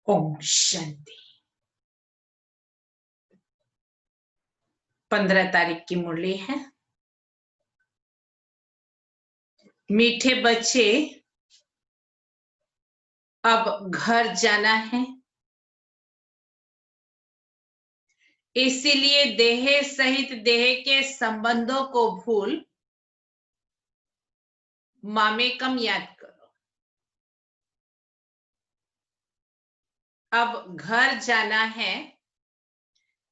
ओम शांति। 15 तारीख की मुरली है। मीठे बच्चे, अब घर जाना है, इसीलिए देह सहित देह के संबंधों को भूल मामेकम याद करो। अब घर जाना है,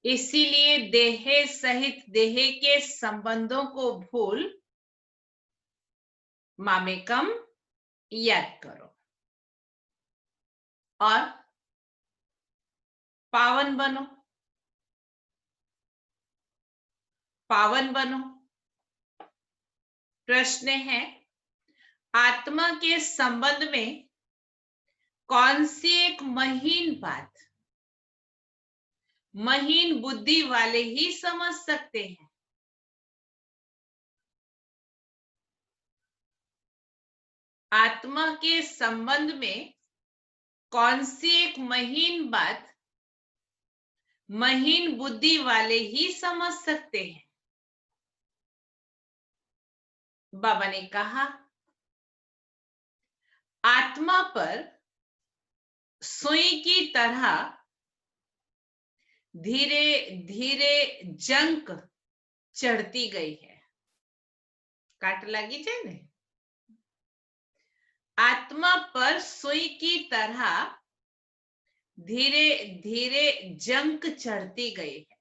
इसीलिए देह सहित देह के संबंधों को भूल मामेकम याद करो और पावन बनो। पावन बनो। प्रश्न है, आत्मा के संबंध में कौन सी एक महीन बात महीन बुद्धि वाले ही समझ सकते हैं? आत्मा के संबंध में कौन सी एक महीन बात महीन बुद्धि वाले ही समझ सकते हैं? बाबा ने कहा, आत्मा पर सुई की तरह धीरे धीरे जंक चढ़ती गई है। काट लगी जाए ने। आत्मा पर सुई की तरह धीरे धीरे जंक चढ़ती गई है।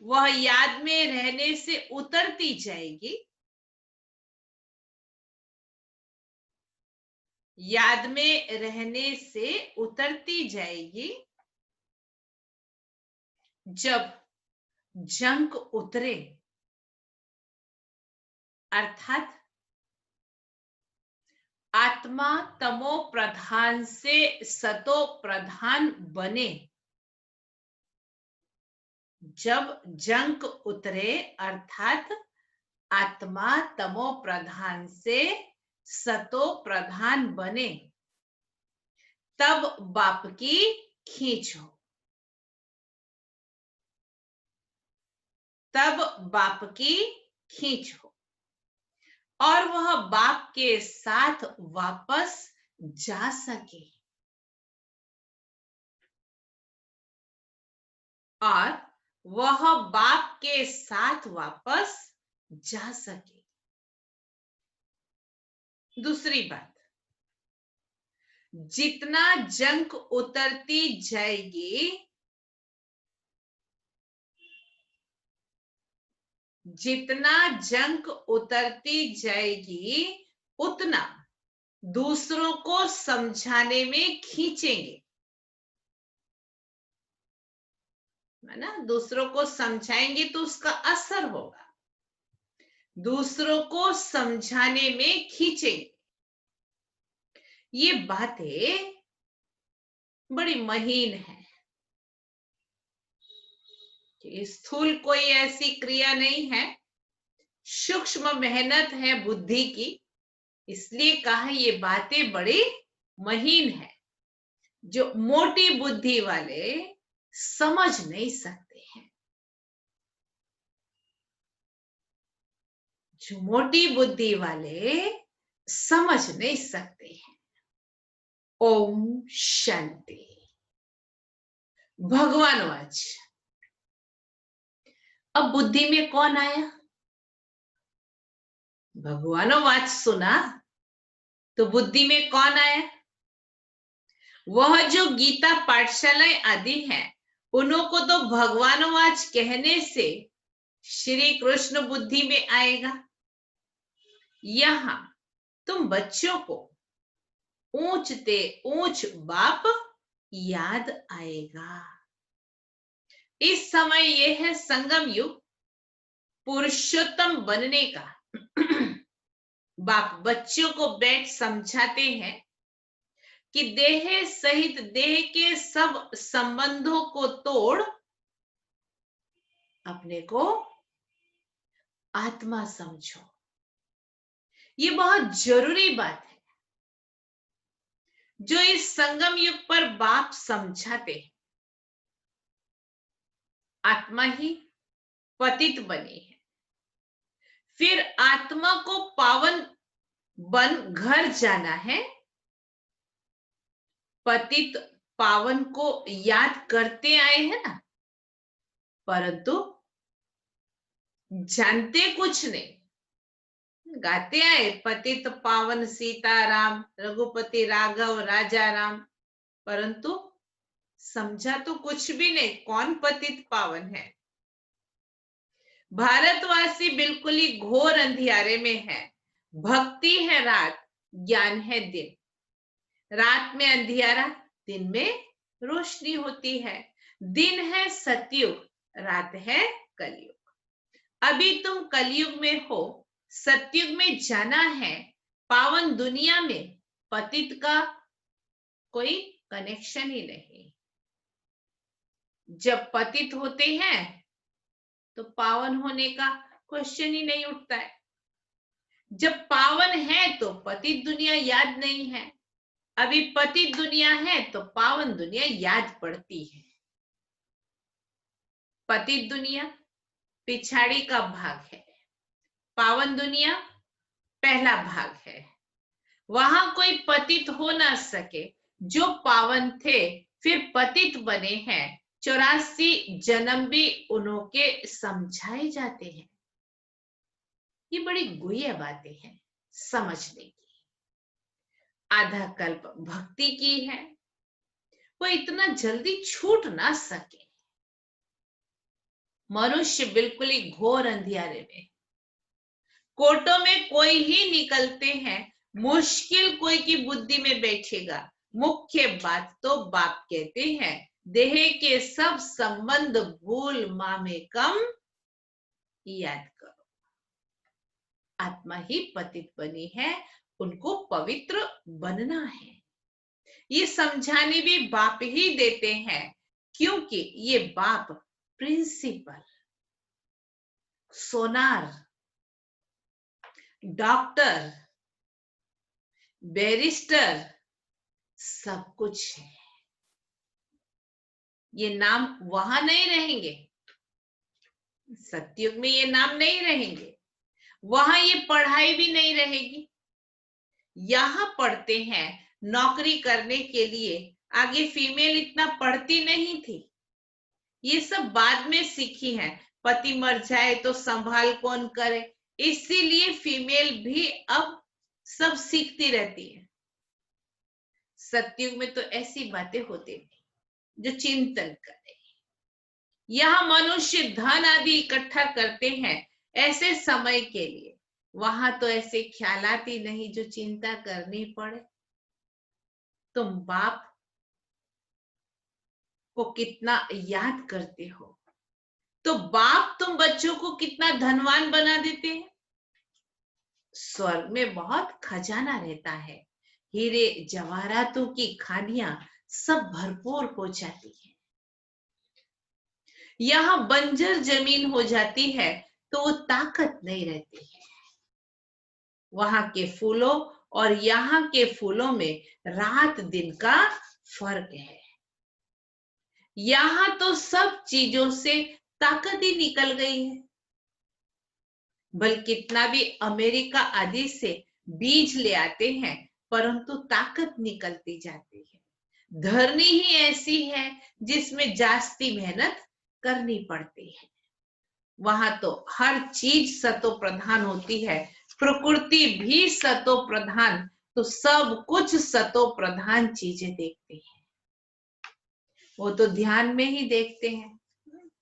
वह याद में रहने से उतरती जाएगी। याद में रहने से उतरती जाएगी। जब जंक उतरे, अर्थात आत्मा तमो प्रधान से सतो प्रधान बने। जब जंक उतरे, अर्थात आत्मा तमो प्रधान से सतो प्रधान बने, तब बाप की खींच हो। तब बाप की खींच हो और वह बाप के साथ वापस जा सके। और वह बाप के साथ वापस जा सके। दूसरी बात, जितना जंक उतरती जाएगी, जितना जंक उतरती जाएगी, उतना दूसरों को समझाने में खींचेंगे, है ना। दूसरों को समझाएंगे तो उसका असर होगा। दूसरों को समझाने में खींचेंगे। ये बातें बड़ी महीन है। स्थूल कोई ऐसी क्रिया नहीं है, सूक्ष्म मेहनत है बुद्धि की। इसलिए कहा ये बातें बड़ी महीन है, जो मोटी बुद्धि वाले समझ नहीं सकते हैं। जो मोटी बुद्धि वाले समझ नहीं सकते हैं। ओम शांति। भगवान वाच। अब बुद्धि में कौन आया? भगवानो वाच सुना तो बुद्धि में कौन आया? वह जो गीता पाठशालाएं आदि हैं, उन्हों को तो भगवानो वाच कहने से श्री कृष्ण बुद्धि में आएगा। यहां तुम बच्चों को ऊंचते ऊंच बाप याद आएगा। इस समय यह है संगम युग, पुरुषोत्तम बनने का। बाप बच्चों को बैठ समझाते हैं कि देह सहित देह के सब संबंधों को तोड़ अपने को आत्मा समझो। ये बहुत जरूरी बात है। जो इस संगम युग पर बाप समझाते हैं, आत्मा ही पतित बनी है, फिर आत्मा को पावन बन घर जाना है। पतित पावन को याद करते आए हैं ना, परंतु जानते कुछ नहीं। गाते आए पतित पावन सीताराम, रघुपति राघव राजा राम, परंतु समझा तो कुछ भी नहीं कौन पतित पावन है। भारतवासी बिल्कुल ही घोर अंधियारे में है। भक्ति है रात, ज्ञान है दिन। रात में अंधियारा, दिन में रोशनी होती है। दिन है सतयुग, रात है कलयुग। अभी तुम कलयुग में हो, सतयुग में जाना है। पावन दुनिया में पतित का कोई कनेक्शन ही नहीं। जब पतित होते हैं तो पावन होने का क्वेश्चन ही नहीं उठता है। जब पावन है तो पतित दुनिया याद नहीं है। अभी पतित दुनिया है तो पावन दुनिया याद पड़ती है। पतित दुनिया पिछाड़ी का भाग है, पावन दुनिया पहला भाग है। वहां कोई पतित हो ना सके। जो पावन थे फिर पतित बने हैं, 84 जन्म भी उन्हों के समझाए जाते हैं। ये बड़ी गुह्य बातें हैं समझने की। आधा कल्प भक्ति की है, वो इतना जल्दी छूट ना सके। मनुष्य बिल्कुल ही घोर अंधियारे में। कोर्टों में कोई ही निकलते हैं, मुश्किल कोई की बुद्धि में बैठेगा। मुख्य बात तो बाप कहते हैं, देह के सब संबंध भूल मामे कम याद करो। आत्मा ही पतित बनी है, उनको पवित्र बनना है। ये समझाने भी बाप ही देते हैं, क्योंकि ये बाप प्रिंसिपल, सोनार, डॉक्टर, बैरिस्टर सब कुछ है। ये नाम वहां नहीं रहेंगे, सतयुग में ये नाम नहीं रहेंगे। वहां ये पढ़ाई भी नहीं रहेगी। यहां पढ़ते हैं नौकरी करने के लिए। आगे फीमेल इतना पढ़ती नहीं थी, ये सब बाद में सीखी है। पति मर जाए तो संभाल कौन करे, इसीलिए फीमेल भी अब सब सीखती रहती है। सतयुग में तो ऐसी बातें होती नहीं जो चिंतन करे। यहां मनुष्य धन आदि इकट्ठा करते हैं ऐसे समय के लिए। वहां तो ऐसे ख्यालात ही नहीं जो चिंता करनी पड़े। तुम बाप को कितना याद करते हो, तो बाप तुम बच्चों को कितना धनवान बना देते हैं। स्वर्ग में बहुत खजाना रहता है, हीरे जवाहरातों की खानियां सब भरपूर हो जाती है। यहां बंजर जमीन हो जाती है तो वो ताकत नहीं रहती है। वहां के फूलों और यहाँ के फूलों में रात दिन का फर्क है। यहां तो सब चीजों से ताकत ही निकल गई है। बल्कि कितना भी अमेरिका आदि से बीज ले आते हैं, परंतु ताकत निकलती जाती है। धरनी ही ऐसी है जिसमें जास्ती मेहनत करनी पड़ती है। वहां तो हर चीज सतो प्रधान होती है, प्रकृति भी सतो प्रधान, तो सब कुछ सतो प्रधान चीजें देखते हैं। वो तो ध्यान में ही देखते हैं।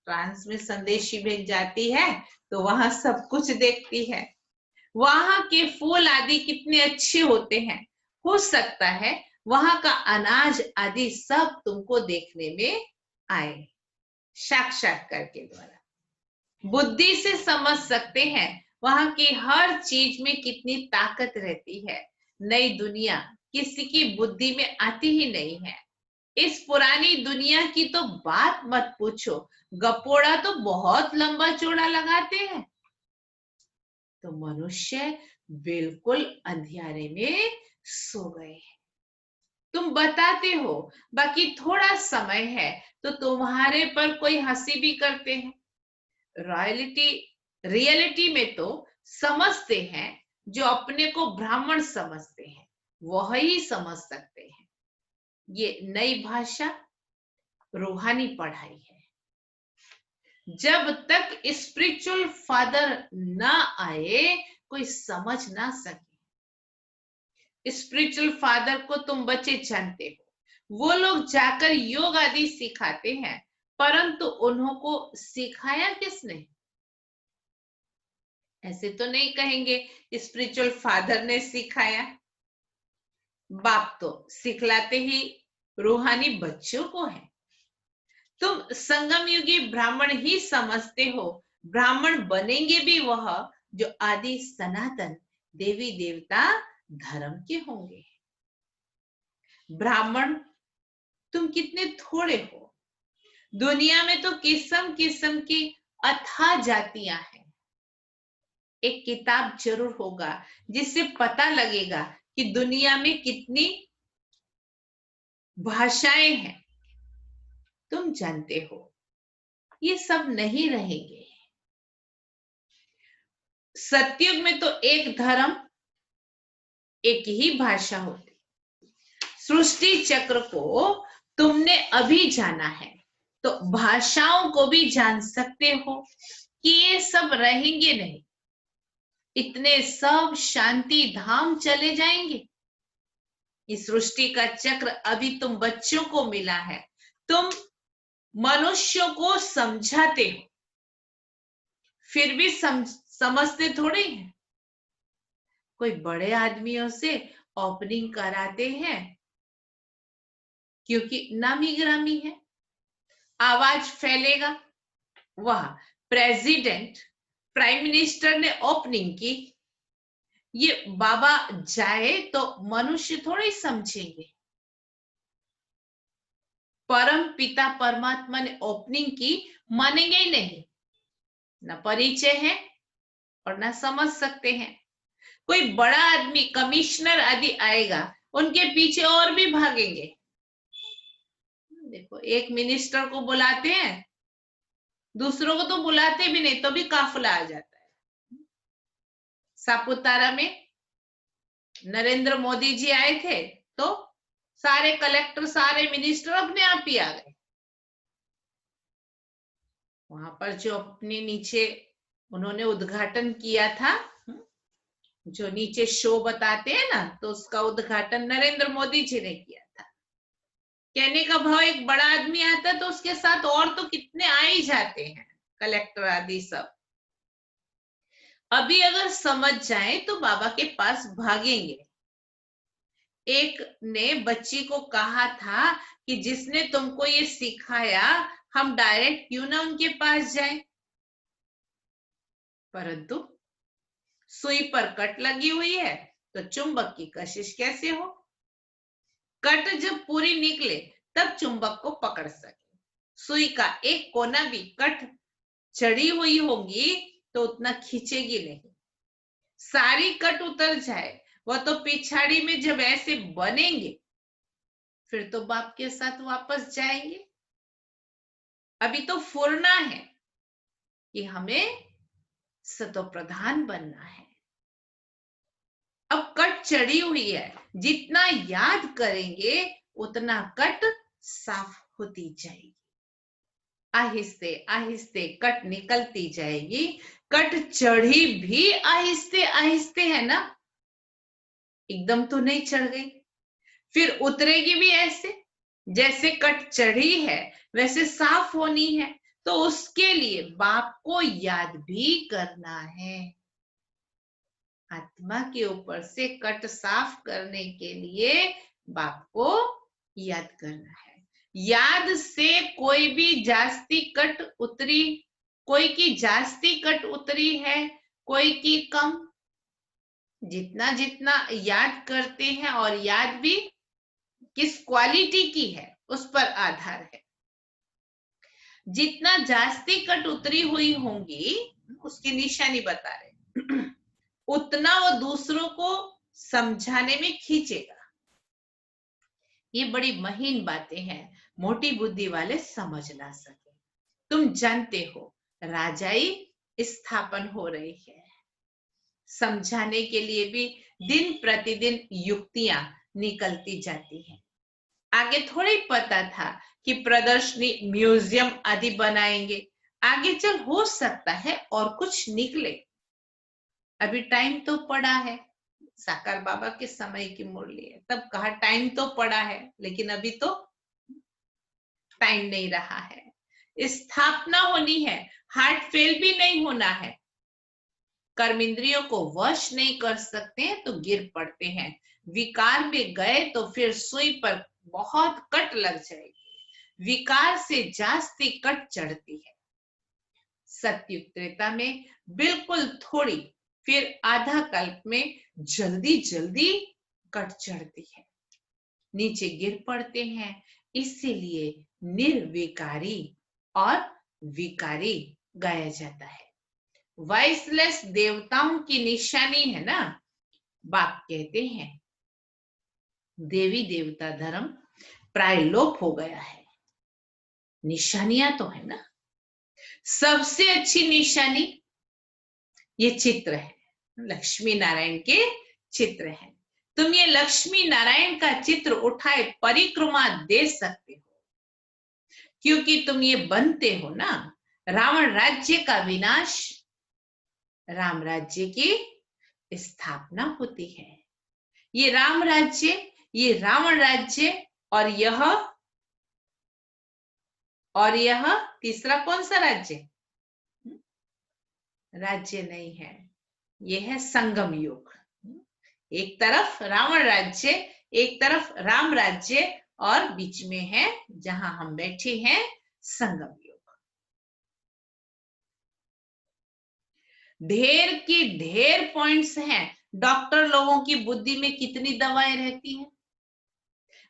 ट्रांस में संदेशी भेज जाती है तो वहां सब कुछ देखती है। वहां के फूल आदि कितने अच्छे होते हैं। हो सकता है वहां का अनाज आदि सब तुमको देखने में आए, साक्षात्कार के द्वारा बुद्धि से समझ सकते हैं। वहां की हर चीज में कितनी ताकत रहती है। नई दुनिया किसी की बुद्धि में आती ही नहीं है। इस पुरानी दुनिया की तो बात मत पूछो, गपोड़ा तो बहुत लंबा चौड़ा लगाते हैं। तो मनुष्य बिल्कुल अंधियारे में सो गए हैं। तुम बताते हो, बाकी थोड़ा समय है तो तुम्हारे पर कोई हंसी भी करते हैं। रॉयलिटी रियलिटी में तो समझते हैं, जो अपने को ब्राह्मण समझते हैं वह ही समझ सकते हैं। ये नई भाषा रूहानी पढ़ाई है। जब तक स्पिरिचुअल फादर ना आए कोई समझ ना सके। स्पिरिचुअल फादर को तुम बच्चे जानते हो, वो लोग जाकर योग आदि सिखाते हैं, परंतु उन्हों को सिखाया किसने? ऐसे तो नहीं कहेंगे स्पिरिचुअल फादर ने सिखाया। बाप तो सिखलाते ही रूहानी बच्चों को है। तुम संगम युगी ब्राह्मण ही समझते हो, ब्राह्मण बनेंगे भी वह जो आदि सनातन देवी देवता धर्म के होंगे। ब्राह्मण तुम कितने थोड़े हो। दुनिया में तो किस्म किस्म की अथाह जातियां हैं। एक किताब जरूर होगा जिससे पता लगेगा कि दुनिया में कितनी भाषाएं हैं। तुम जानते हो ये सब नहीं रहेंगे। सतयुग में तो एक धर्म एक ही भाषा होती। सृष्टि चक्र को तुमने अभी जाना है तो भाषाओं को भी जान सकते हो कि ये सब रहेंगे नहीं। इतने सब शांति धाम चले जाएंगे। इस सृष्टि का चक्र अभी तुम बच्चों को मिला है, तुम मनुष्यों को समझाते हो, फिर भी समझते थोड़े हैं। कोई बड़े आदमियों से ओपनिंग कराते हैं क्योंकि नामी गिरामी है, आवाज फैलेगा। वह प्रेसिडेंट प्राइम मिनिस्टर ने ओपनिंग की, ये बाबा जाए तो मनुष्य थोड़े ही समझेंगे। परम पिता परमात्मा ने ओपनिंग की, मानेंगे ही नहीं, न परिचय है और न समझ सकते हैं। कोई बड़ा आदमी कमिश्नर आदि आएगा, उनके पीछे और भी भागेंगे। देखो एक मिनिस्टर को बुलाते हैं, दूसरों को तो बुलाते भी नहीं तो भी काफिला आ जाता है। सापुतारा में नरेंद्र मोदी जी आए थे तो सारे कलेक्टर सारे मिनिस्टर अपने आप ही आ गए। वहां पर जो अपने नीचे उन्होंने उद्घाटन किया था, जो नीचे शो बताते हैं ना, तो उसका उद्घाटन नरेंद्र मोदी जी ने किया था। कहने का भाव एक बड़ा आदमी आता है तो उसके साथ और तो कितने आ ही जाते हैं, कलेक्टर आदि सब। अभी अगर समझ जाए तो बाबा के पास भागेंगे। एक ने बच्ची को कहा था कि जिसने तुमको ये सिखाया हम डायरेक्ट क्यों ना उनके पास जाएं, परंतु सुई पर कट लगी हुई है तो चुंबक की कशिश कैसे हो। कट जब पूरी निकले तब चुंबक को पकड़ सके। सुई का एक कोना भी कट चढ़ी हुई होगी तो उतना खींचेगी नहीं। सारी कट उतर जाए वह तो पिछाड़ी में जब ऐसे बनेंगे फिर तो बाप के साथ वापस जाएंगे। अभी तो फुरना है कि हमें सतो प्रधान बनना है। अब कट चढ़ी हुई है, जितना याद करेंगे उतना कट साफ होती जाएगी। आहिस्ते आहिस्ते कट निकलती जाएगी। कट चढ़ी भी आहिस्ते आहिस्ते है ना, एकदम तो नहीं चढ़ गई। फिर उतरेगी भी ऐसे, जैसे कट चढ़ी है वैसे साफ होनी है। तो उसके लिए बाप को याद भी करना है। आत्मा के ऊपर से कट साफ करने के लिए बाप को याद करना है। याद से कोई भी जास्ती कट उतरी, कोई की जास्ती कट उतरी है, कोई की कम। जितना जितना याद करते हैं, और याद भी किस क्वालिटी की है उस पर आधार है। जितना जास्ती कट उतरी हुई होंगी उसकी निशानी बता रहे उतना वो दूसरों को समझाने में खींचेगा। ये बड़ी महीन बातें हैं, मोटी बुद्धि वाले समझ ना सके। तुम जानते हो राजाई स्थापन हो रही है, समझाने के लिए भी दिन प्रतिदिन युक्तियां निकलती जाती हैं। आगे थोड़ी पता था कि प्रदर्शनी, म्यूजियम आदि बनाएंगे। आगे चल हो सकता है और कुछ निकले, अभी टाइम तो पड़ा है। साकार बाबा के समय की मुरली है, तब कहा टाइम तो पड़ा है, लेकिन अभी तो टाइम नहीं रहा है। स्थापना होनी है, हार्ट फेल भी नहीं होना है। कर्म इंद्रियों को वश नहीं कर सकते तो गिर पड़ते हैं। विकार में गए तो फिर सुई पर बहुत कट लग जाएगी। विकार से जास्ती कट चढ़ती है। सत्युग त्रेता में बिल्कुल थोड़ी, फिर आधा कल्प में जल्दी जल्दी कट चढ़ती है, नीचे गिर पड़ते हैं। इसीलिए निर्विकारी और विकारी गाया जाता है। वॉइसलेस देवताओं की निशानी है ना। बाप कहते हैं देवी देवता धर्म प्राय लोप हो गया है, निशानियां तो है ना। सबसे अच्छी निशानी ये चित्र है, लक्ष्मी नारायण के चित्र है। तुम ये लक्ष्मी नारायण का चित्र उठाए परिक्रमा दे सकते हो, क्योंकि तुम ये बनते हो ना। रावण राज्य का विनाश, राम राज्य की स्थापना होती है। ये राम राज्य, ये रावण राज्य, और यह तीसरा कौन सा राज्य? राज्य नहीं है, यह है संगम युग। एक तरफ रावण राज्य, एक तरफ राम राज्य, और बीच में है जहां हम बैठे हैं संगम युग। ढेर की ढेर पॉइंट्स हैं। डॉक्टर लोगों की बुद्धि में कितनी दवाएं रहती हैं,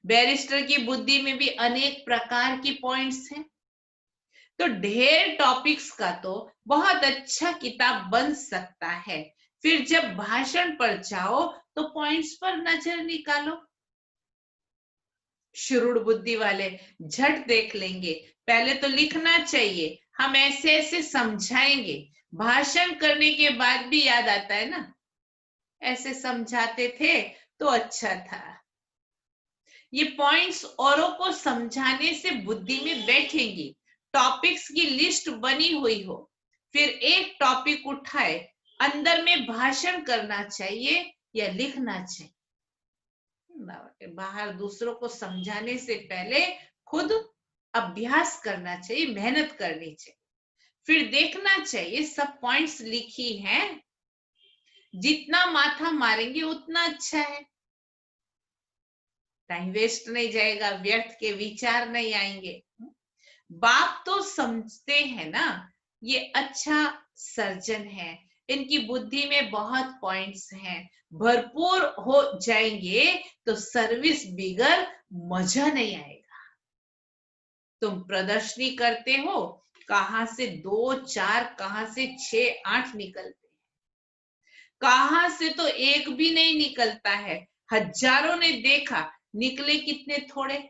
बैरिस्टर की बुद्धि में भी अनेक प्रकार की पॉइंट्स हैं। तो ढेर टॉपिक्स का तो बहुत अच्छा किताब बन सकता है। फिर जब भाषण पर जाओ तो पॉइंट्स पर नजर निकालो। शुरूढ़ बुद्धि वाले झट देख लेंगे, पहले तो लिखना चाहिए, हम ऐसे ऐसे समझाएंगे। भाषण करने के बाद भी याद आता है ना, ऐसे समझाते थे तो अच्छा था। ये पॉइंट्स औरों को समझाने से बुद्धि में बैठेंगी। टॉपिक्स की लिस्ट बनी हुई हो, फिर एक टॉपिक उठाए, अंदर में भाषण करना चाहिए या लिखना चाहिए। बाहर दूसरों को समझाने से पहले खुद अभ्यास करना चाहिए, मेहनत करनी चाहिए, फिर देखना चाहिए सब पॉइंट्स लिखी हैं। जितना माथा मारेंगे उतना अच्छा है, टाइम वेस्ट नहीं जाएगा, व्यर्थ के विचार नहीं आएंगे। बाप तो समझते हैं ना, ये अच्छा सर्जन है, इनकी बुद्धि में बहुत पॉइंट्स हैं, भरपूर हो जाएंगे तो सर्विस बिगड़ मजा नहीं आएगा। तुम प्रदर्शनी करते हो, कहां से 2, 4, कहां से 6, 8 निकलते हैं, कहां से तो एक भी नहीं निकलता है। हजारों ने देखा, निकले कितने थोड़े।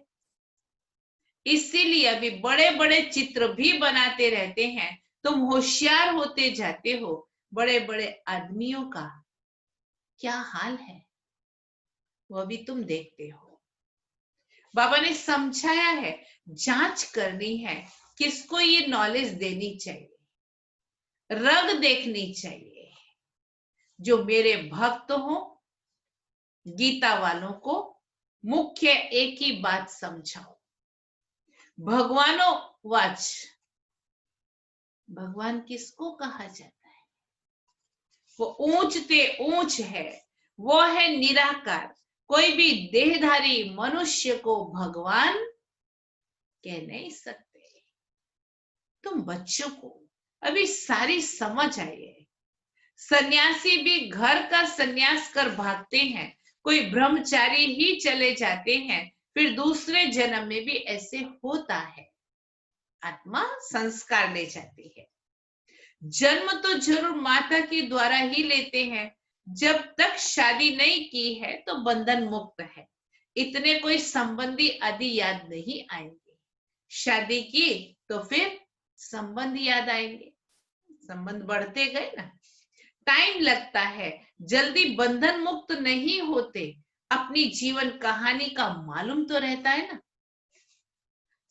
इसीलिए अभी बड़े बड़े चित्र भी बनाते रहते हैं। तुम होशियार होते जाते हो, बड़े बड़े आदमियों का क्या हाल है वो भी तुम देखते हो। बाबा ने समझाया है, जांच करनी है, किसको ये नॉलेज देनी चाहिए, रग देखनी चाहिए। जो मेरे भक्त हो, गीता वालों को मुख्य एक ही बात समझाओ, भगवानो वाच। भगवान किसको कहा जाता है? वो ऊंचते ऊंच है, वो है निराकार। कोई भी देहधारी मनुष्य को भगवान कह नहीं सकते। तुम बच्चों को अभी सारी समझ आई है। सन्यासी भी घर का सन्यास कर भागते हैं, कोई ब्रह्मचारी ही चले जाते हैं, फिर दूसरे जन्म में भी ऐसे होता है। आत्मा संस्कार ले जाती है। जन्म तो जरूर माता के द्वारा ही लेते हैं। जब तक शादी नहीं की है तो बंधन मुक्त है, इतने कोई संबंधी आदि याद नहीं आएंगे। शादी की तो फिर संबंध याद आएंगे, संबंध बढ़ते गए ना। टाइम लगता है, जल्दी बंधन मुक्त नहीं होते। अपनी जीवन कहानी का मालूम तो रहता है ना।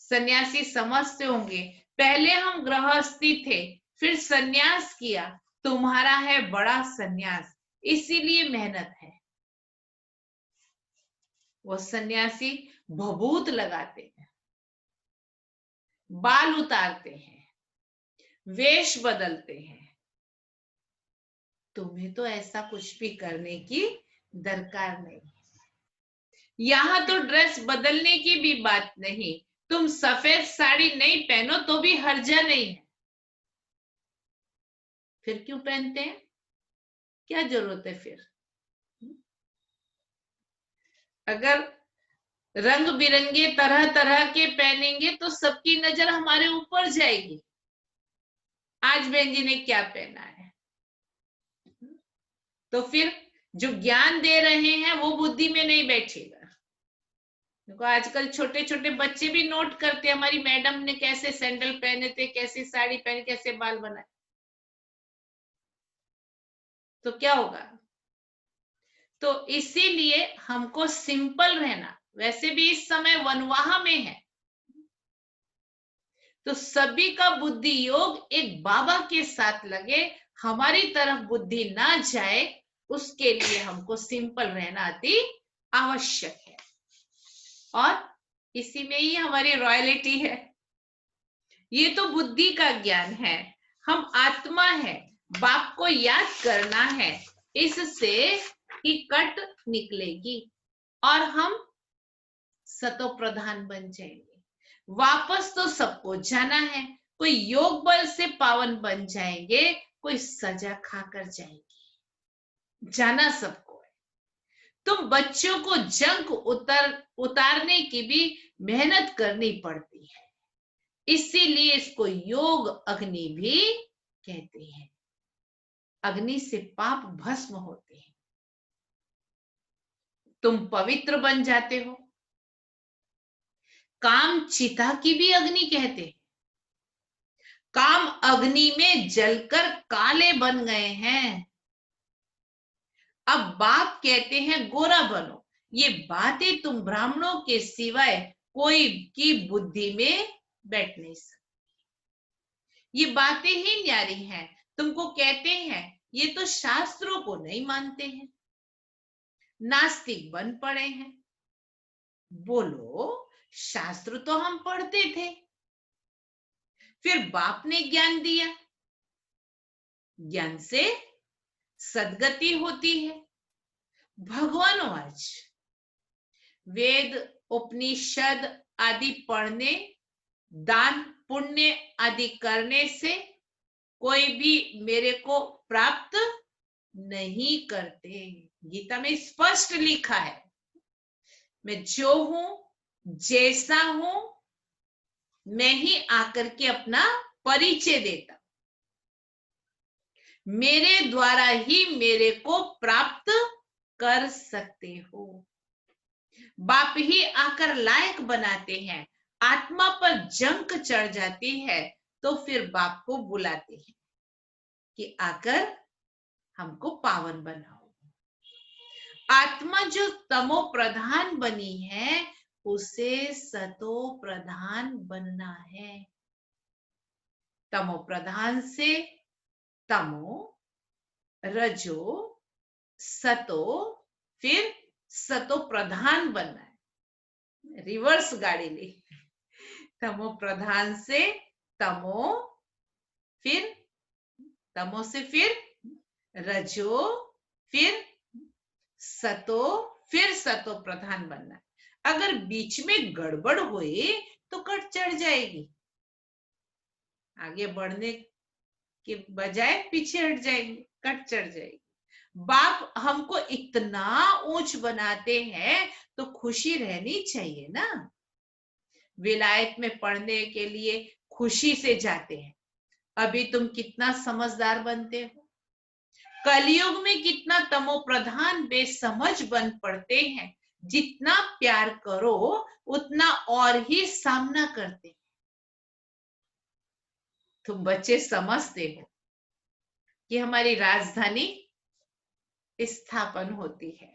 सन्यासी समझते होंगे, पहले हम गृहस्थी थे, फिर सन्यास किया, तुम्हारा है बड़ा सन्यास, इसीलिए मेहनत है। वो सन्यासी भभूत लगाते हैं, बाल उतारते हैं, वेश बदलते हैं। तुम्हें तो ऐसा कुछ भी करने की दरकार नहीं। यहां तो ड्रेस बदलने की भी बात नहीं। तुम सफेद साड़ी नहीं पहनो तो भी हर्जा नहीं है। फिर क्यों पहनते हैं? क्या जरूरत है फिर? अगर रंग बिरंगे तरह तरह के पहनेंगे तो सबकी नजर हमारे ऊपर जाएगी। आज बहन जी ने क्या पहना है? तो फिर जो ज्ञान दे रहे हैं वो बुद्धि में नहीं बैठेगा। देखो आजकल छोटे छोटे बच्चे भी नोट करते हैं, हमारी मैडम ने कैसे सैंडल पहने थे, कैसे साड़ी पहने, कैसे बाल बनाए। तो क्या होगा? तो इसीलिए हमको सिंपल रहना। वैसे भी इस समय वनवाह में है, तो सभी का बुद्धि योग एक बाबा के साथ लगे, हमारी तरफ बुद्धि ना जाए, उसके लिए हमको सिंपल रहना अति आवश्यक है। और इसी में ही हमारी रॉयल्टी है। ये तो बुद्धि का ज्ञान है। हम आत्मा है, बाप को याद करना है, इससे ही कट निकलेगी और हम सतो प्रधान बन जाएंगे। वापस तो सबको जाना है। कोई योग बल से पावन बन जाएंगे, कोई सजा खाकर जाएंगे। जाना सबको है। तुम बच्चों को जंग उतारने की भी मेहनत करनी पड़ती है, इसीलिए इसको योग अग्नि भी कहते हैं। अग्नि से पाप भस्म होते हैं, तुम पवित्र बन जाते हो। काम चिता की भी अग्नि कहते हैं। काम अग्नि में जलकर काले बन गए हैं। अब बाप कहते हैं गोरा बनो। ये बातें तुम ब्राह्मणों के सिवाय कोई की बुद्धि में बैठ नहीं सकती। ये बातें ही न्यारी हैं। तुमको कहते हैं ये तो शास्त्रों को नहीं मानते हैं, नास्तिक बन पड़े हैं। बोलो, शास्त्र तो हम पढ़ते थे, फिर बाप ने ज्ञान दिया, ज्ञान से सदगति होती है। भगवान आज वेद उपनिषद आदि पढ़ने, दान पुण्य आदि करने से कोई भी मेरे को प्राप्त नहीं करते। गीता में स्पष्ट लिखा है, मैं जो हूं, जैसा हूं, मैं ही आकर के अपना परिचय देता। मेरे द्वारा ही मेरे को प्राप्त कर सकते हो। बाप ही आकर लायक बनाते हैं। आत्मा पर जंक चढ़ जाती है तो फिर बाप को बुलाते हैं कि आकर हमको पावन बनाओ। आत्मा जो तमो प्रधान बनी है, उसे सतो प्रधान बनना है। तमो प्रधान से तमो, रजो, सतो, फिर सतो प्रधान बनना है। रिवर्स गाड़ी ली। तमो प्रधान से तमो, फिर तमो से फिर रजो, फिर सतो, फिर सतो प्रधान बनना है। अगर बीच में गड़बड़ हुई तो कट चढ़ जाएगी, आगे बढ़ने के बजाय पीछे हट जाएंगे, कट चढ़ जाएगी। बाप हमको इतना ऊंच बनाते हैं तो खुशी रहनी चाहिए ना। विलायत में पढ़ने के लिए खुशी से जाते हैं। अभी तुम कितना समझदार बनते हो। कलयुग में कितना तमो प्रधान बेसमझ बन पड़ते हैं। जितना प्यार करो उतना और ही सामना करते। तो बच्चे समझते हो कि हमारी राजधानी स्थापन होती है।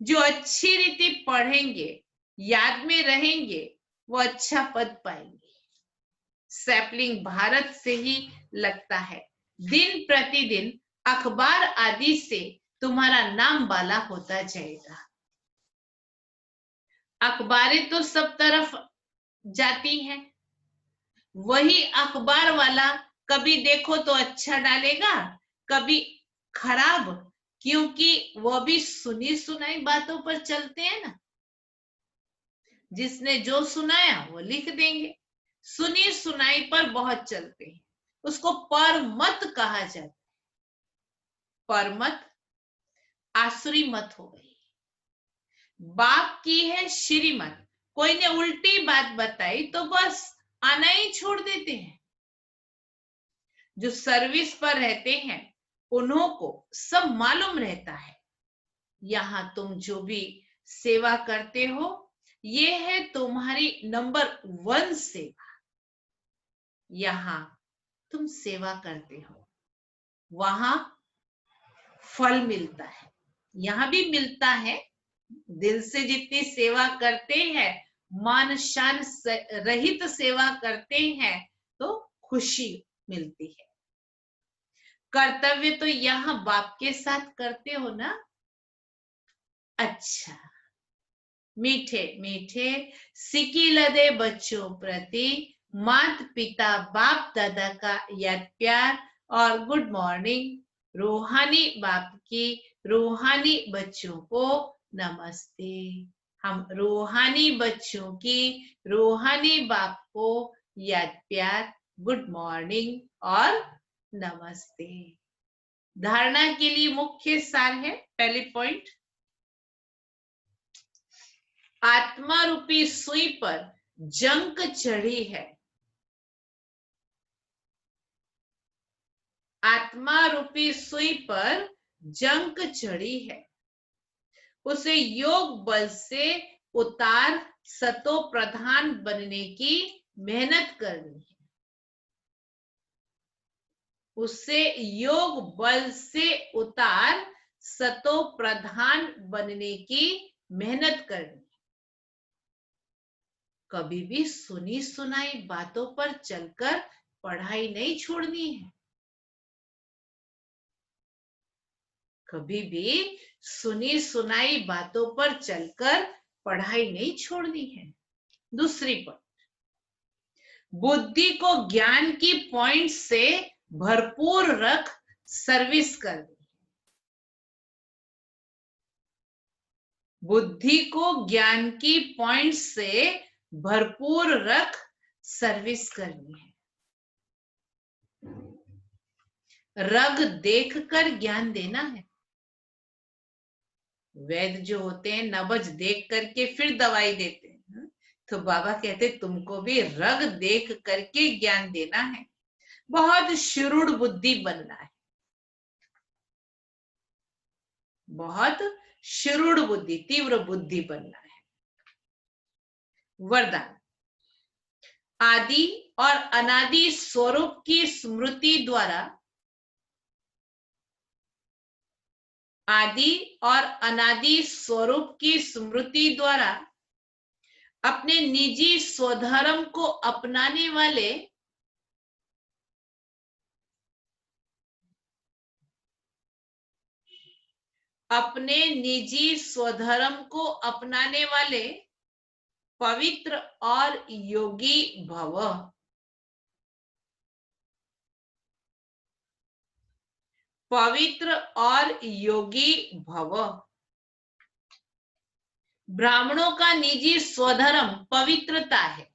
जो अच्छी रीति पढ़ेंगे, याद में रहेंगे, वो अच्छा पद पाएंगे। सैपलिंग भारत से ही लगता है। दिन प्रतिदिन अखबार आदि से तुम्हारा नाम बाला होता जाएगा। अखबारें तो सब तरफ जाती हैं, वही अखबार वाला कभी देखो तो अच्छा डालेगा, कभी खराब, क्योंकि वह भी सुनी सुनाई बातों पर चलते हैं ना। जिसने जो सुनाया वो लिख देंगे। सुनी सुनाई पर बहुत चलते हैं, उसको परमत कहा जाता है। परमत आसुरी मत हो गई। बाप की है श्रीमत। कोई ने उल्टी बात बताई तो बस आना ही छोड़ देते हैं। जो सर्विस पर रहते हैं उन्हों को सब मालूम रहता है। यहां तुम जो भी सेवा करते हो, ये है तुम्हारी नंबर 1 सेवा। यहां तुम सेवा करते हो, वहां फल मिलता है। यहां भी मिलता है। दिल से जितनी सेवा करते हैं, मान शान रहित सेवा करते हैं, तो खुशी मिलती है। कर्तव्य तो यहां बाप के साथ करते हो ना। अच्छा, मीठे मीठे सिकिलदे बच्चों प्रति माता पिता बाप दादा का याद प्यार और गुड मॉर्निंग। रूहानी बाप की रूहानी बच्चों को नमस्ते। हम रूहानी बच्चों की रूहानी बाप को याद प्यार, गुड मॉर्निंग और नमस्ते। धारणा के लिए मुख्य सार है, पहले पॉइंट, आत्मा रूपी सुई पर जंक चढ़ी है। आत्मा रूपी सुई पर जंक चढ़ी है। उसे योग बल से उतार सतो प्रधान बनने की मेहनत करनी है। उसे योग बल से उतार सतो प्रधान बनने की मेहनत करनी। कभी भी सुनी सुनाई बातों पर चलकर पढ़ाई नहीं छोड़नी है। कभी भी सुनी सुनाई बातों पर चलकर पढ़ाई नहीं छोड़नी है। दूसरी पॉइंट, बुद्धि को ज्ञान की पॉइंट से भरपूर रख सर्विस करनी। बुद्धि को ज्ञान की पॉइंट से भरपूर रख सर्विस करनी है। रग देखकर ज्ञान देना है। वैद्य जो होते हैं नबज देख करके फिर दवाई देते हैं, तो बाबा कहते तुमको भी रग देख करके ज्ञान देना है। बहुत शुरूढ़ बुद्धि बनना है। बहुत शुरूढ़ बुद्धि, तीव्र बुद्धि बनना है। वरदान, आदि और अनादि स्वरूप की स्मृति द्वारा, आदि और अनादि स्वरूप की स्मृति द्वारा अपने निजी स्वधर्म को अपनाने वाले अपने निजी स्वधर्म को अपनाने वाले पवित्र और योगी भव। पवित्र और योगी भव। ब्राह्मणों का निजी स्वधर्म पवित्रता है।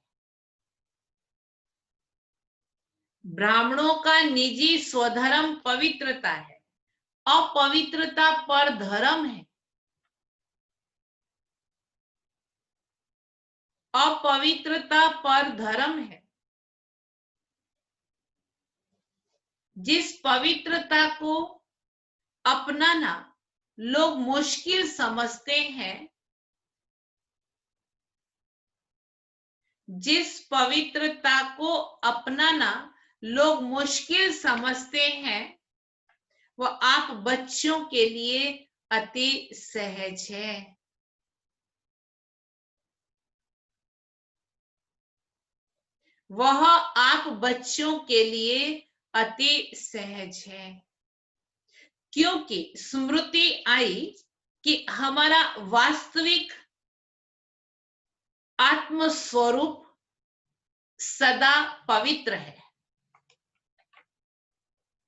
ब्राह्मणों का निजी स्वधर्म पवित्रता है। अपवित्रता पर धर्म है। अपवित्रता पर धर्म है। जिस पवित्रता को अपनाना लोग मुश्किल समझते हैं, जिस पवित्रता को अपनाना लोग मुश्किल समझते हैं वो आप बच्चों के लिए अति सहज है। वह आप बच्चों के लिए अति सहज है, क्योंकि स्मृति आई कि हमारा वास्तविक आत्म स्वरूप सदा पवित्र है।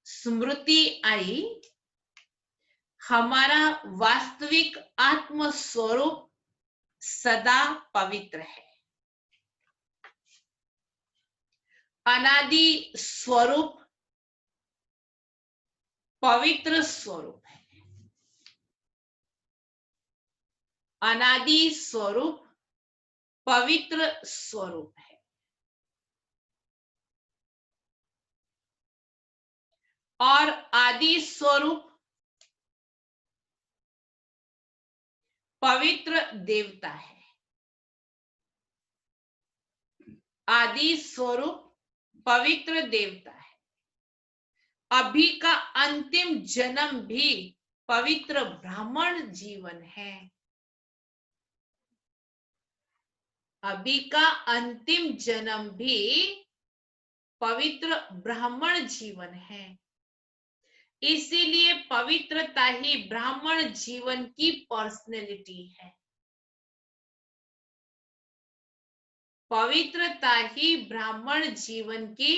स्मृति आई हमारा वास्तविक आत्म स्वरूप सदा पवित्र है। अनादि स्वरूप पवित्र स्वरूप है। अनादि स्वरूप पवित्र स्वरूप है। और आदि स्वरूप पवित्र देवता है। आदि स्वरूप पवित्र देवता है। अभी का अंतिम जन्म भी पवित्र ब्राह्मण जीवन है। अभी का अंतिम जन्म भी पवित्र ब्राह्मण जीवन है। इसीलिए पवित्रता ही ब्राह्मण जीवन की पर्सनैलिटी है। पवित्रता ही ब्राह्मण जीवन की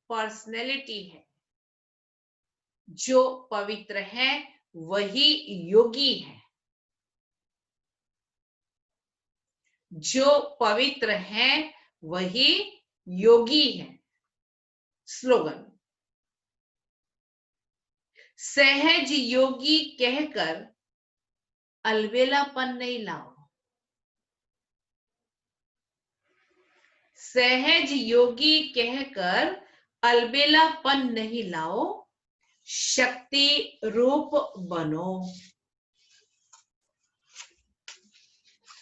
पर्सनैलिटी है। जो पवित्र है वही योगी है। जो पवित्र है वही योगी है। स्लोगन, सहज योगी कहकर अलबेलापन नहीं लाओ। सहज योगी कहकर अलबेलापन नहीं लाओ, शक्ति रूप बनो।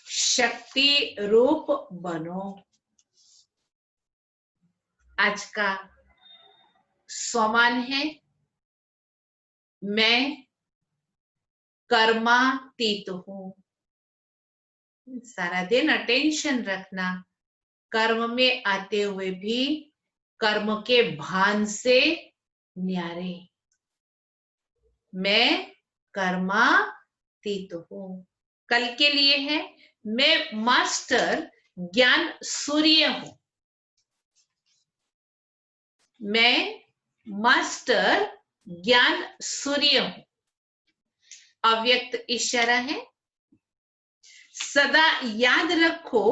शक्ति रूप बनो। आज का सोमान है, मैं कर्मातीत हूं। सारा दिन अटेंशन रखना, कर्म में आते हुए भी कर्म के भान से न्यारे। मैं कर्मातीत हूं। कल के लिए है, मैं मास्टर ज्ञान सूर्य हूं। मैं मास्टर ज्ञान सूर्य हूं। अव्यक्त इशारा है। सदा याद रखो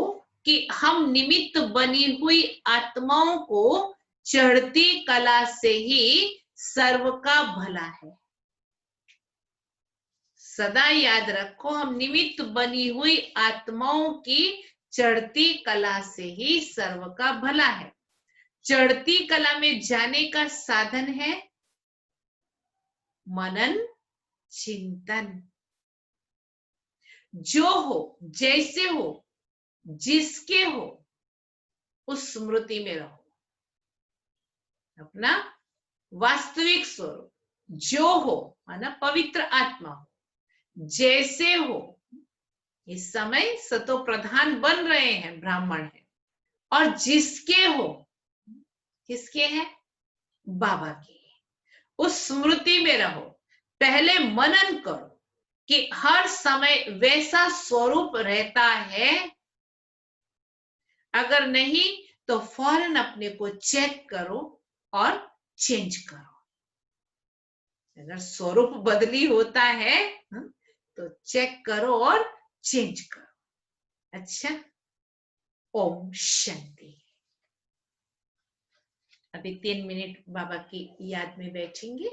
कि हम निमित्त बनी हुई आत्माओं को चढ़ती कला से ही सर्व का भला है। सदा याद रखो हम निमित्त बनी हुई आत्माओं की चढ़ती कला से ही सर्व का भला है। चढ़ती कला में जाने का साधन है मनन चिंतन। जो हो, जैसे हो, जिसके हो, उस स्मृति में रहो। अपना वास्तविक स्वरूप जो हो, माना पवित्र आत्मा हो, जैसे हो। इस समय सतो प्रधान बन रहे हैं, ब्राह्मण है। और जिसके हो, किसके हैं? बाबा के। उस स्मृति में रहो। पहले मनन करो कि हर समय वैसा स्वरूप रहता है। अगर नहीं तो फौरन अपने को चेक करो और चेंज करो। अगर स्वरूप बदली होता है तो चेक करो और चेंज करो। अच्छा, ओम शांति। अभी 3 मिनट बाबा की याद में बैठेंगे।